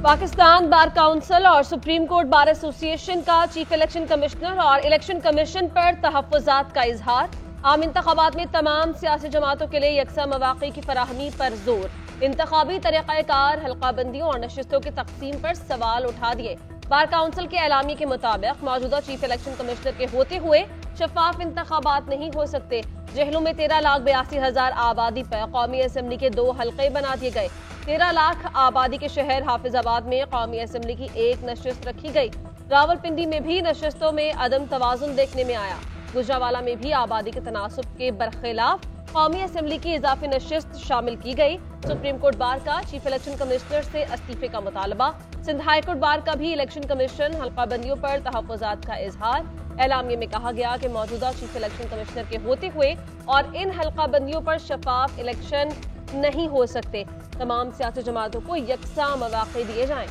Pakistan bar council और supreme court bar association का chief election commissioner और इलेक्शन कमीशन पर तहफ़्फ़ुज़ात का इजहार। आम इंतखाबात में तमाम सियासी जमातों के लिए यकसा मौक़े की फराहमी पर जोर। इंतखाबी तरीक़ाकार, हल्काबंदियों और नशिस्तों की तक़सीम पर सवाल उठा दिए। बार काउंसिल के एलामी के मुताबिक मौजूदा चीफ इलेक्शन कमिश्नर के होते हुए शफाफ इंतखाबात नहीं हो सकते। जहलों में 13,82,000 आबादी पर कौमी असम्बली के 2 हल्के बना दिए गए। 13 लाख आबादी के शहर हाफिजाबाद में कौमी असम्बली की 1 नशिस्त रखी गई। रावलपिंडी में भी नशिस्तों में अदम तवाज़ुन देखने में आया। गुजरावाला में भी आबादी के तनासुब के बरखिलाफ कौमी असम्बली की इजाफी नशिस्त शामिल की गई। सुप्रीम कोर्ट बार का चीफ इलेक्शन कमिश्नर से इस्तीफे का मुतालबा। सिंध हाई कोर्ट बार का भी इलेक्शन कमीशन हल्काबंदियों पर तहफ़्फ़ुज़ात का इजहार। एलामिया में कहा गया कि मौजूदा चीफ इलेक्शन कमिश्नर के होते हुए और इन हल्काबंदियों पर शफाफ इलेक्शन नहीं हो सकते। तमाम सियासी जमातों को यकसा मौक़े दिए जाएं।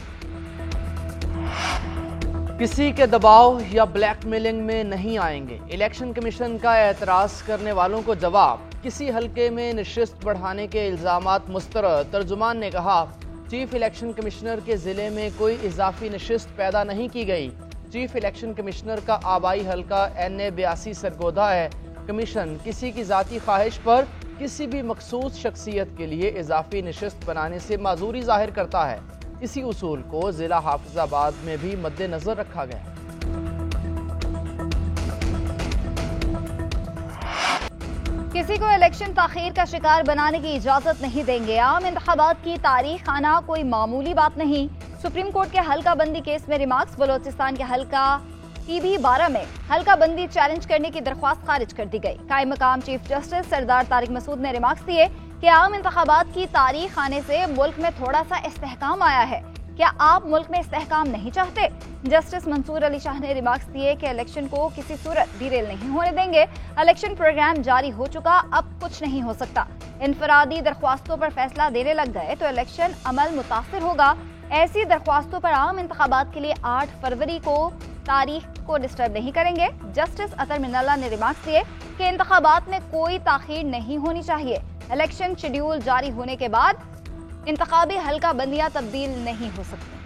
किसी के दबाव या ब्लैकमेलिंग में नहीं आएंगे। इलेक्शन कमीशन का एतराज़ करने वालों को जवाब। किसी हल्के में नशिस्त बढ़ाने के इल्ज़ामात मुस्तरद। तर्जुमान ने कहा, चीफ इलेक्शन कमिश्नर के ज़िले में कोई इजाफी नशिस्त पैदा नहीं की गई। चीफ इलेक्शन कमिश्नर का आबाई हल्का NA 82 सरगोधा है। कमीशन किसी की ज़ाती ख्वाहिश पर किसी भी मखसूस शख्सियत के लिए इजाफी नशिस्त बनाने से माजूरी जाहिर करता है। इसी उसूल को ज़िला हाफिजाबाद में भी मद्देनज़र रखा गया। किसी को इलेक्शन ताखीर का शिकार बनाने की इजाजत नहीं देंगे। आम इंतखाबात की तारीख आना कोई मामूली बात नहीं। सुप्रीम कोर्ट के हल्का बंदी केस में रिमार्क्स। बलोचिस्तान के हल्का TB 12 में हल्का बंदी चैलेंज करने की दरख्वास्त खारिज कर दी गई। कायम मकाम चीफ जस्टिस सरदार तारिक मसूद ने रिमार्क्स दिए कि आम इंतखाबात की तारीख आने से मुल्क में थोड़ा सा इस्तेहकाम आया है। क्या आप मुल्क में इस्तेहकाम नहीं चाहते? जस्टिस मंसूर अली शाह ने रिमार्क्स दिए कि इलेक्शन को किसी सूरत डीरेल नहीं होने देंगे। इलेक्शन प्रोग्राम जारी हो चुका, अब कुछ नहीं हो सकता। इनफरादी दरख्वास्तों पर फैसला देने लग गए तो इलेक्शन अमल मुतासिर होगा। ऐसी दरख्वास्तों पर आम इंतखाबात के लिए 8 फरवरी को तारीख को डिस्टर्ब नहीं करेंगे। जस्टिस अतर मिनल्ला ने रिमार्क्स दिए कि इंतखाबात में कोई ताखीर नहीं होनी चाहिए। इलेक्शन शेड्यूल जारी होने के बाद इंतखाबी हल्का बंदियां तब्दील नहीं हो सकती।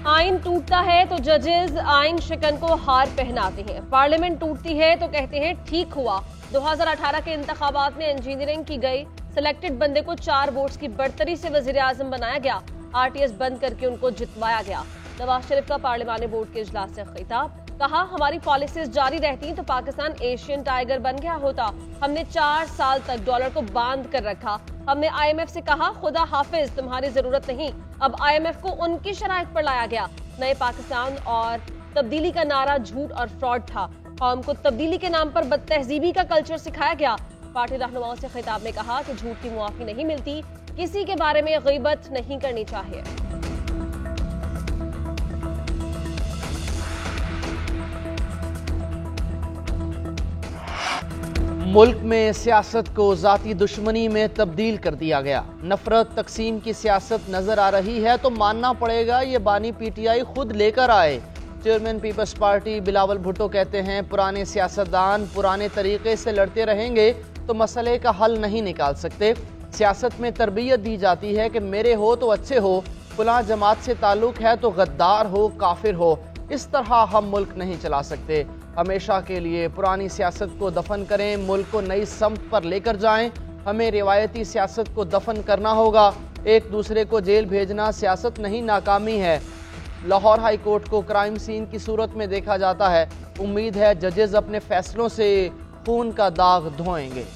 आइन टूटता है तो जजेस आइन शिकन को हार पहनाते हैं। पार्लियामेंट टूटती है तो कहते हैं ठीक हुआ। 2018 के इंतखाबात में इंजीनियरिंग की गई। सिलेक्टेड बंदे को 4 वोट्स की बढ़तरी से वजीर आजम बनाया गया। RTS बंद करके उनको जितवाया गया। नवाज शरीफ का पार्लिमानी बोर्ड के इजलास से खिताब। कहा, हमारी पॉलिसीज जारी रहती तो पाकिस्तान एशियन टाइगर बन गया होता। हमने 4 साल तक डॉलर को बांध कर रखा। हमने IMF से कहा, खुदा हाफिज तुम्हारी जरूरत नहीं। अब IMF को उनकी शराइत पर लाया गया। नए पाकिस्तान और तब्दीली का नारा झूठ और फ्रॉड था। कौम को तब्दीली के नाम पर बदतहजीबी का कल्चर सिखाया गया। पार्टी रहनुमाओं से खिताब में कहा कि झूठ की मुआफी नहीं मिलती, किसी के बारे में गीबत नहीं करनी चाहिए। मुल्क में सियासत को ज़ाती दुश्मनी में तब्दील कर दिया गया। नफरत तकसीम की सियासत नजर आ रही है तो मानना पड़ेगा ये बानी PTI खुद लेकर आए। Chairman Peoples Party Bilawal Bhutto कहते हैं, पुराने सियासतदान पुराने तरीके से लड़ते रहेंगे तो मसले का हल नहीं निकाल सकते। सियासत में तरबियत दी जाती है कि मेरे हो तो अच्छे हो, फलां जमात से ताल्लुक है तो गद्दार हो, काफिर हो। इस तरह हम मुल्क नहीं चला सकते। हमेशा के लिए पुरानी सियासत को दफन करें, मुल्क को नई समत पर लेकर जाएं। हमें रिवायती सियासत को दफन करना होगा। एक दूसरे को जेल भेजना सियासत नहीं, नाकामी है। लाहौर हाई कोर्ट को क्राइम सीन की सूरत में देखा जाता है। उम्मीद है जजेस अपने फैसलों से खून का दाग धोएंगे।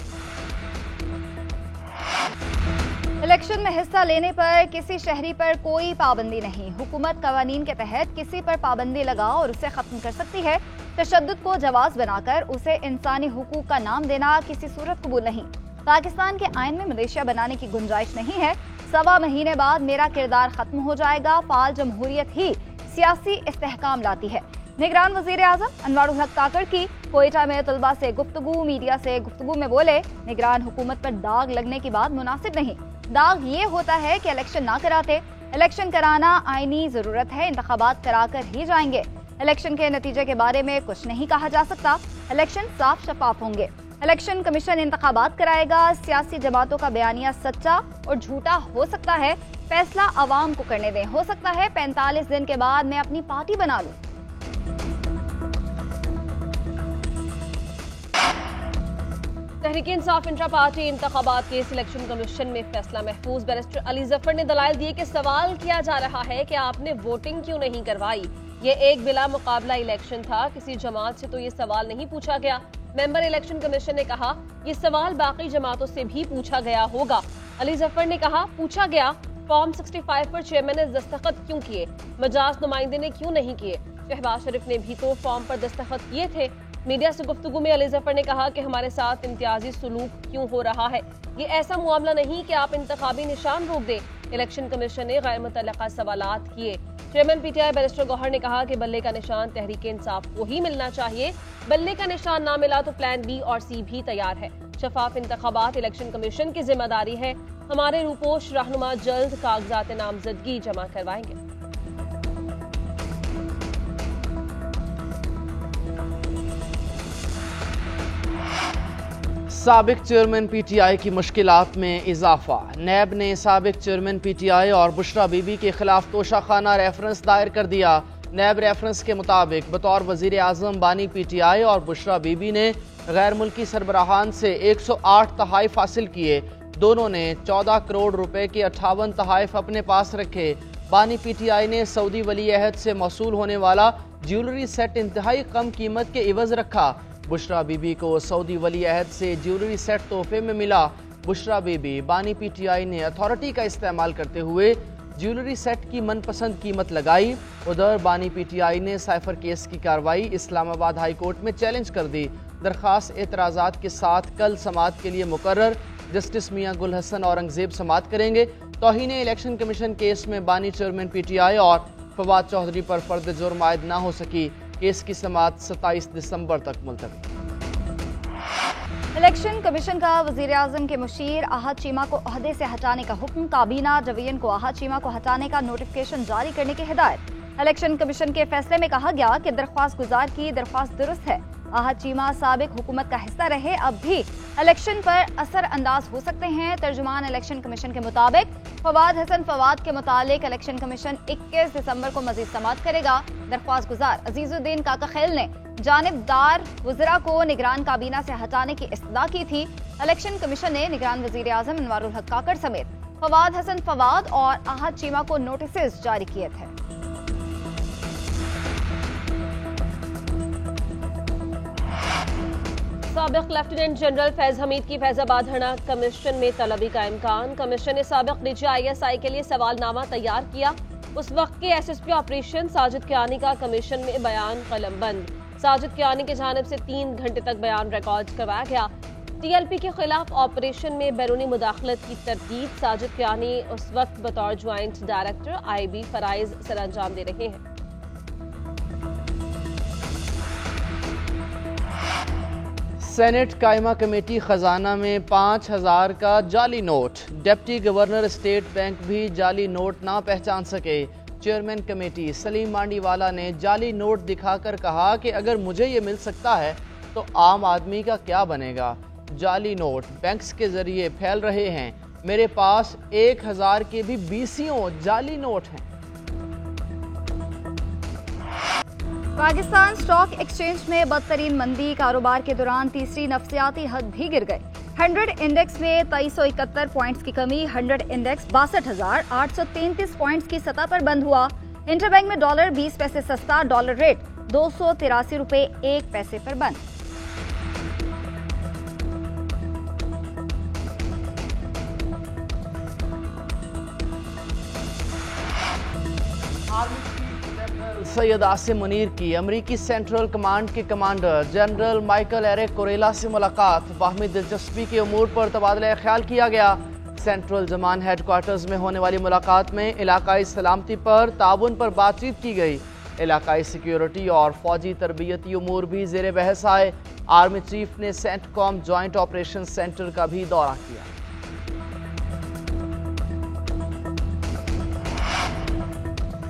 इलेक्शन में हिस्सा लेने पर किसी शहरी पर कोई पाबंदी नहीं। हुकूमत कवानीन के तहत किसी पर पाबंदी लगा और उसे खत्म कर सकती है। तशद्दुद को जवाज बनाकर उसे इंसानी हुकूक का नाम देना किसी सूरत कबूल नहीं। पाकिस्तान के आइन में मलेशिया बनाने की गुंजाइश नहीं है। 1.25 महीने बाद मेरा किरदार खत्म हो जाएगा। फाल जमहूरियत ही सियासी इस्तेहकाम लाती है। निगरान वजीर आजम अनवारुल हक काकड़ की कोयटा में तलबा से गुफ्तगू, मीडिया से गुफ्तगू में बोले, निगरान हुकूमत पर दाग लगने की बात मुनासिब नहीं। दाग ये होता है कि इलेक्शन ना कराते। इलेक्शन कराना आईनी जरूरत है, इंतखाबात कराकर ही जाएंगे। इलेक्शन के नतीजे के बारे में कुछ नहीं कहा जा सकता। इलेक्शन साफ शफाफ होंगे। इलेक्शन कमीशन इंतखाबात कराएगा। सियासी जमातों का बयानिया सच्चा और झूठा हो सकता है, फैसला आवाम को करने दें। हो सकता है 45 दिन के बाद मैं अपनी पार्टी बना लूं। तहरीक इंसाफ इंट्रा पार्टी इंतखाबात के इलेक्शन कमीशन में फैसला महफूज। बैरिस्टर अली जफर ने दलाइल दिए कि सवाल किया जा रहा है कि आपने वोटिंग क्यों नहीं करवाई। ये एक बिला मुकाबला इलेक्शन था, किसी जमात से तो ये सवाल नहीं पूछा गया। मेंबर इलेक्शन कमीशन ने कहा ये सवाल बाकी जमातों से भी पूछा गया होगा। अली जफर ने कहा पूछा गया फॉर्म 65 पर चेयरमैन ने दस्तखत क्यों किए, मजाज नुमाइंदे ने क्यों नहीं किए। शहबाज शरीफ ने भी तो फॉर्म पर दस्तखत किए थे। मीडिया से गुफ्तगू में अली जफर ने कहा कि हमारे साथ इम्तियाजी सलूक क्यों हो रहा है, ये ऐसा मामला नहीं कि आप इंतखाबी निशान रोक दें। इलेक्शन कमीशन ने गैर मुतल्लका सवालात किए। चेयरमैन पीटीआई बैरिस्टर गौहर ने कहा कि बल्ले का निशान तहरीक इंसाफ को ही मिलना चाहिए, बल्ले का निशान ना मिला तो प्लान बी और सी भी तैयार है। शफाफ इंतखाबात इलेक्शन कमीशन की जिम्मेदारी है। हमारे रूपोश रहनुमा जल्द कागजात नामजदगी जमा करवाएंगे। साबिक चेयरमैन पीटीआई की मुश्किलात में इजाफा। नैब ने साबिक चेयरमैन पीटीआई और बुशरा बीबी के खिलाफ तोशाखाना रेफरेंस दायर कर दिया। नैब रेफरेंस के मुताबिक बतौर वजीर आजम बानी पीटीआई और बुशरा बीबी ने गैर मुल्की सरबराहान से 108 तहाइफ हासिल किए। दोनों ने 14 करोड़ रुपए के 58 तहाइफ अपने पास रखे। बानी पीटीआई ने सऊदी वली अहद से मौसूल होने वाला ज्वेलरी सेट इंतहाई कम कीमत के इवज रखा। बुशरा बीबी को सऊदी वली अहद से ज्वेलरी सेट तोहफे में मिला। बुशरा बीबी बानी पीटीआई ने अथॉरिटी का इस्तेमाल करते हुए ज्वेलरी सेट की मनपसंद कीमत लगाई। उधर बानी पीटीआई ने साइफर केस की कार्रवाई इस्लामाबाद हाई कोर्ट में चैलेंज कर दी। दरखास्त एतराज़ात के साथ कल समाअत के लिए मुकर्रर। जस्टिस मियां गुल हसन औरंगजेब समाअत करेंगे। तौहीन इलेक्शन कमीशन केस में बानी चेयरमैन पीटीआई और फवाद चौधरी पर फर्द जुर्म आयद न हो सकी। केस की समाअत 27 दिसंबर तक मुलतवी। इलेक्शन कमीशन का वजीर आजम के मुशीर आहद चीमा को ओहदे से हटाने का हुक्म। काबीना जवीन को आहद चीमा को हटाने का नोटिफिकेशन जारी करने की हिदायत। इलेक्शन कमीशन के फैसले में कहा गया कि दरख्वास्त गुजार की दरख्वास्त दुरुस्त है। आहद चीमा साबिक हुकूमत का हिस्सा रहे, अब भी इलेक्शन पर असर अंदाज हो सकते हैं। तर्जुमान इलेक्शन कमीशन के मुताबिक फवाद हसन फवाद के मुतालिक इलेक्शन कमीशन 21 दिसंबर को मजीद समाअत करेगा। दरख्वास्त गुजार अजीजुद्दीन काका खैल ने जानिबदार वज़रा को निगरान काबीना से हटाने की इस्तदा की थी। इलेक्शन कमीशन ने निगरान वज़ीर आज़म अनवारुल हक काकड़ समेत फवाद हसन फवाद और आहद चीमा को नोटिस जारी किए थे। साबिक लेफ्टिनेंट जनरल फैज हमीद की फैजाबाद धरना कमीशन में तलबी का इम्कान। कमीशन ने साबिक डीजी ISI के लिए सवालनामा तैयार किया। उस वक्त के SSP ऑपरेशन साजिद कियानी का कमीशन में बयान कलमबंद। साजिद कियानी की जानिब से 3 घंटे तक बयान रिकॉर्ड करवाया गया। TLP के खिलाफ ऑपरेशन में बैरूनी मुदाखलत की तरतीब। साजिद कियानी उस वक्त बतौर ज्वाइंट डायरेक्टर IB फराइज सर अंजाम दे रहे हैं। सेनेट कायमा कमेटी खजाना में 5000 का जाली note. Deputy governor state bank भी जाली नोट ना पहचान सके। चेयरमैन कमेटी सलीम मांडीवाला ने जाली नोट दिखाकर कहा कि अगर मुझे ये मिल सकता है तो आम आदमी का क्या बनेगा। जाली नोट बैंक्स के जरिए फैल रहे हैं। मेरे पास 1000 के भी 20 जाली नोट हैं। पाकिस्तान स्टॉक एक्सचेंज में बदतरीन मंदी। कारोबार के दौरान तीसरी नफसियाती हद भी गिर गए। 100 इंडेक्स में 2371 पॉइंट्स की कमी। 100 इंडेक्स 62,833 पॉइंट्स की सतह पर बंद हुआ। इंटरबैंक में डॉलर 20 पैसे सस्ता। डॉलर रेट 283 रुपए 1 पैसे पर बंद। सैयद आसिम मुनीर की अमरीकी सेंट्रल कमांड के कमांडर जनरल माइकल एरिक कोरेला से मुलाकात। बाहमी दिलचस्पी के उमूर पर तबादला ख्याल किया गया। सेंट्रल जमान हेडक्वार्टर्स में होने वाली मुलाकात में इलाकाई सलामती पर ताउन पर बातचीत की गई। इलाकाई सिक्योरिटी और फौजी तरबियती उमूर भी ज़ेर बहस आए। आर्मी चीफ ने सेंटकॉम जॉइंट ऑपरेशन सेंटर का भी दौरा किया।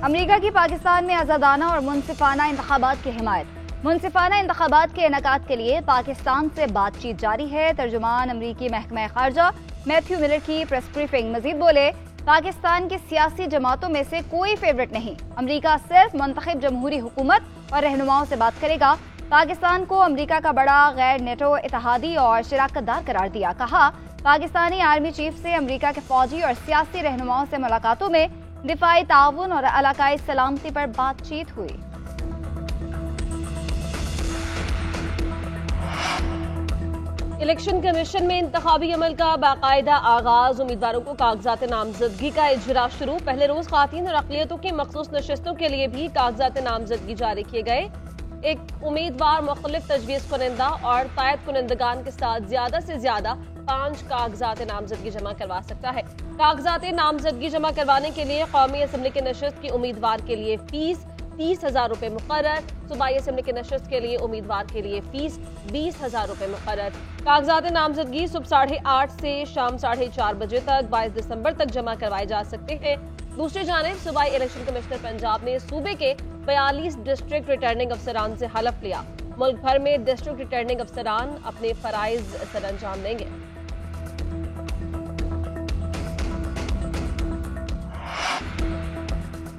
अमेरिका की पाकिस्तान में आज़ादाना और मुनसिफाना इंतखाबात की हिमायत। मुनसिफाना इंतखाबात के इनेकाद के लिए पाकिस्तान से बातचीत जारी है। तर्जुमान अमरीकी महकमा खारजा मैथ्यू मिलर की प्रेस ब्रीफिंग। मजीद बोले, पाकिस्तान की सियासी जमातों में से कोई फेवरेट नहीं। अमरीका सिर्फ मुंतखब जमहूरी हुकूमत और रहनुमाओं से बात करेगा। पाकिस्तान को अमरीका का बड़ा गैर नेटो इत्तेहादी और शराकतदार करार दिया। कहा, पाकिस्तानी आर्मी चीफ से अमरीका के फौजी और सियासी रहनुमाओं से मुलाकातों में दिफाई ताउन और इलाकाई सलामती पर बातचीत हुई। इलेक्शन कमीशन में इंतखाबी अमल का बाकायदा आगाज। उम्मीदवारों को कागजात नामजदगी का इजरा शुरू। पहले रोज खातीन और अक़लियतों की मखसूस नशिस्तों के लिए भी कागजात नामजदगी जारी किए गए। एक उम्मीदवार मुख्तलिफ तजवीज़ कुनंदा और तायद कुनंदगान के साथ ज्यादा से ज्यादा 5 कागजात नामजदगी जमा करवा सकता है। कागजात नामजदगी जमा करवाने के लिए कौमी असम्बली के नशिस्त की उम्मीदवार के लिए फीस 30,000 रुपए मुकर्रर। सूबाई असम्बली के नशिस्त के लिए उम्मीदवार के लिए फीस 20,000 रुपए मुकर्रर। कागजात नामजदगी सुबह 8:30 से शाम 4:30 बजे तक 22 दिसंबर तक जमा करवाए जा सकते हैं। दूसरी जानिब सूबाई इलेक्शन कमिश्नर पंजाब ने सूबे के 42 डिस्ट्रिक्ट रिटर्निंग अफसरान से हलफ लिया। मुल्क भर में डिस्ट्रिक्ट रिटर्निंग अफसरान अपने फराइज सर अंजाम देंगे।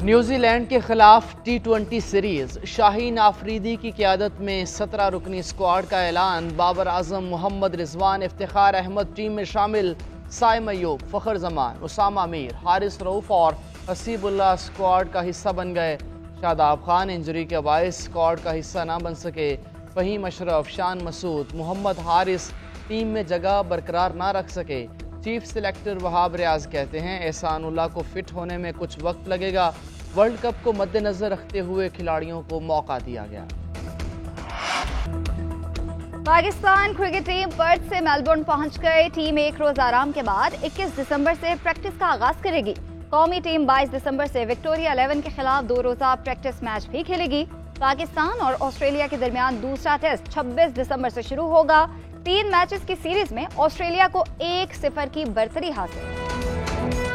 न्यूजीलैंड के खिलाफ T20 सीरीज। शाहीन आफरीदी की क़यादत में 17 रुकनी स्क्वाड का ऐलान। बाबर आजम, मोहम्मद रिजवान, इफ्तिखार अहमद टीम में शामिल। साइम अयूब, फखर जमान, उसामा मीर, हारिस रऊफ और हसीबुल्लाह स्क्वाड का हिस्सा बन गए। शादाब खान इंजरी के बायस स्क्वाड का हिस्सा ना बन सके। फहीम अशरफ, शान मसूद, मोहम्मद हारिस टीम में जगह बरकरार ना रख सके। चीफ सिलेक्टर वहाब रियाज कहते हैं, एहसानुल्लाह को फिट होने में कुछ वक्त लगेगा। वर्ल्ड कप को मद्देनजर रखते हुए खिलाड़ियों को मौका दिया गया। पाकिस्तान क्रिकेट टीम पर्थ से मेलबोर्न पहुंच गई। टीम एक रोज आराम के बाद 21 दिसंबर से प्रैक्टिस का आगाज करेगी। कौमी टीम 22 दिसंबर से विक्टोरिया 11 के खिलाफ 2 रोजा प्रैक्टिस मैच भी खेलेगी। पाकिस्तान और ऑस्ट्रेलिया के दरमियान दूसरा टेस्ट 26 दिसंबर से शुरू होगा। 3 मैचेस की सीरीज में ऑस्ट्रेलिया को 1-0 की बर्तरी हासिल।